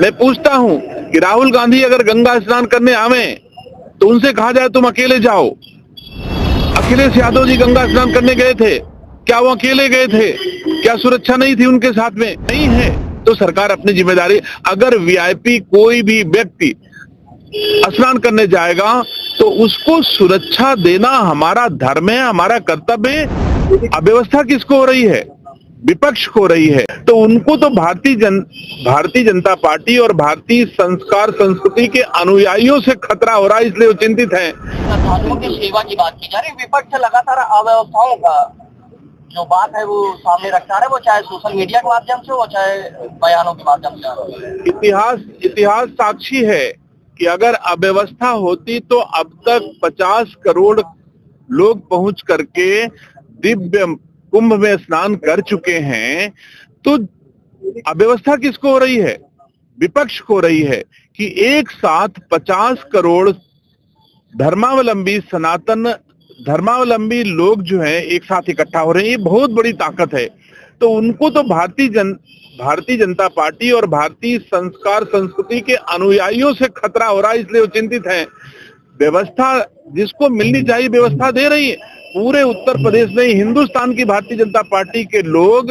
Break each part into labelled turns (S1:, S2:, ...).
S1: मैं पूछता हूं कि राहुल गांधी अगर गंगा स्नान करने आवे तो उनसे कहा जाए तुम अकेले जाओ। अखिलेश यादव जी गंगा स्नान करने गए थे, क्या वो अकेले गए थे? क्या सुरक्षा नहीं थी उनके साथ में? नहीं है तो सरकार अपनी जिम्मेदारी, अगर वीआईपी कोई भी व्यक्ति स्नान करने जाएगा तो उसको सुरक्षा देना हमारा धर्म है, हमारा कर्तव्य है। अव्यवस्था किसको हो रही है? विपक्ष को रही है। तो उनको तो भारतीय जनता पार्टी और भारतीय संस्कार संस्कृति के अनुयायियों से खतरा हो रहा है, इसलिए वो चिंतित हैं।
S2: श्रद्धालुओं की सेवा की बात की जा रही है, विपक्ष लगातार अव्यवस्थाओं का जो बात है वो सामने रखता है, वो चाहे सोशल मीडिया के माध्यम से हो चाहे बयानों के माध्यम से।
S1: इतिहास साक्षी है कि अगर अव्यवस्था होती तो अब तक 50 करोड़ लोग पहुंच करके दिव्य कुंभ में स्नान कर चुके हैं। तो अव्यवस्था किसको हो रही है? विपक्ष को रही है कि एक साथ 50 करोड़ धर्मावलंबी सनातन धर्मावलंबी लोग जो हैं एक साथ इकट्ठा हो रहे हैं। ये बहुत बड़ी ताकत है। तो उनको तो भारतीय जनता पार्टी और भारतीय संस्कार संस्कृति के अनुयायियों से खतरा हो रहा है, इसलिए वो चिंतित हैं। व्यवस्था जिसको मिलनी चाहिए व्यवस्था दे रही है। पूरे उत्तर प्रदेश में हिंदुस्तान की भारतीय जनता पार्टी के लोग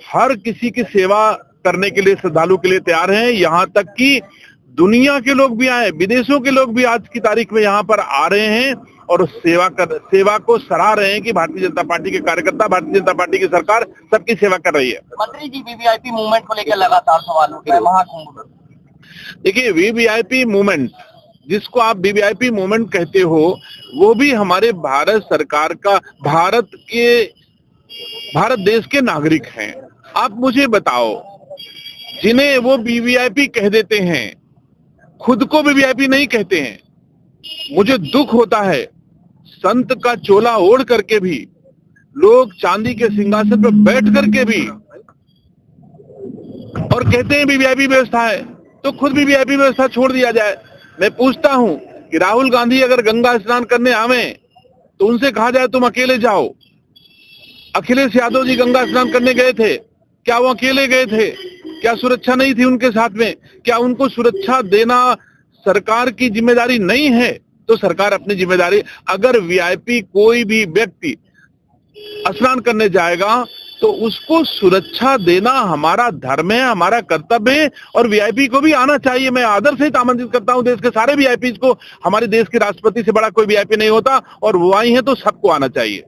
S1: हर किसी की सेवा करने के लिए, श्रद्धालु के लिए तैयार हैं। यहाँ तक कि दुनिया के लोग भी आए, विदेशों के लोग भी आज की तारीख में यहाँ पर आ रहे हैं और सेवा को सराह रहे हैं कि भारतीय जनता पार्टी के कार्यकर्ता, भारतीय जनता पार्टी की सरकार सबकी सेवा कर रही है।
S2: मंत्री जी, वीवीआईपी मूवमेंट को लेकर लगातार सवाल उठ रहे हैं महाकुंभ।
S1: देखिए, वीवीआईपी मूवमेंट, जिसको आप वीवीआईपी मूवमेंट कहते हो, वो भी हमारे भारत सरकार का, भारत देश के नागरिक हैं। आप मुझे बताओ, जिन्हें वो वीवीआईपी कह देते हैं, खुद को वीवीआईपी नहीं कहते हैं। मुझे दुख होता है, संत का चोला ओढ़ करके भी लोग चांदी के सिंहासन पर बैठ करके भी और कहते हैं वीवीआईपी व्यवस्था है, तो खुद वीवीआईपी व्यवस्था छोड़ दिया जाए। मैं पूछता हूं कि राहुल गांधी अगर गंगा स्नान करने आवे तो उनसे कहा जाए तुम अकेले जाओ। अखिलेश यादव जी गंगा स्नान करने गए थे, क्या वो अकेले गए थे? क्या सुरक्षा नहीं थी उनके साथ में? क्या उनको सुरक्षा देना सरकार की जिम्मेदारी नहीं है? तो सरकार अपनी जिम्मेदारी, अगर वीआईपी कोई भी व्यक्ति स्नान करने जाएगा तो उसको सुरक्षा देना हमारा धर्म है, हमारा कर्तव्य है। और वीआईपी को भी आना चाहिए। मैं आदर से आमंत्रित करता हूं देश के सारे वीआईपी को। हमारे देश के राष्ट्रपति से बड़ा कोई वीआईपी नहीं होता और वो आई है तो सबको आना चाहिए।